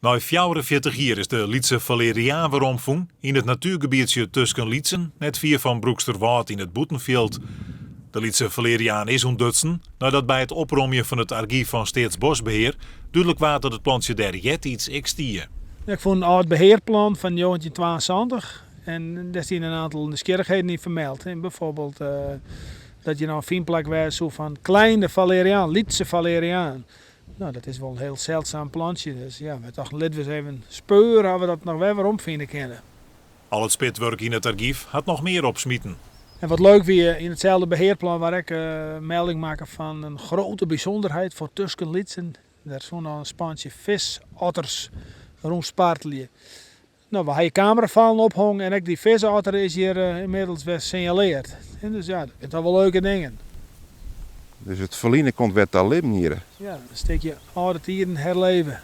Na 44 jaar is de Lietse valeriaan weer omvang in het natuurgebiedje tussen Lietsen, net vier van Broeksterwaard in het Boetenveld. De Lietse valeriaan is ontdutsen nadat bij het oprommen van het archief van Staatsbosbeheer duidelijk was dat het plantje der jet iets extier. Ik vond een oud beheerplan van 1972 en daar zijn een aantal nieuwsgierigheden in vermeld. En bijvoorbeeld dat je nou een veenplek was zo van kleine valeriaan, Lietse valeriaan. Nou, dat is wel een heel zeldzaam plantje, dus ja, we dachten laten we eens even speuren of we dat nog weer omvinden kunnen. Al het spitwerk in het archief had nog meer opsmieten. En wat leuk weer in hetzelfde beheerplan waar ik melding maak van een grote bijzonderheid voor tussen Lietsen. Daar is zo'n een spaantje visotters rondspártelje. Nou, we hebben cameravallen ophangen en ook die visotter is hier inmiddels weer signaleerd. En dus ja, dat zijn wel leuke dingen. Dus het verliezen komt weer te leven hier. Ja, een stukje oude tieren herleven.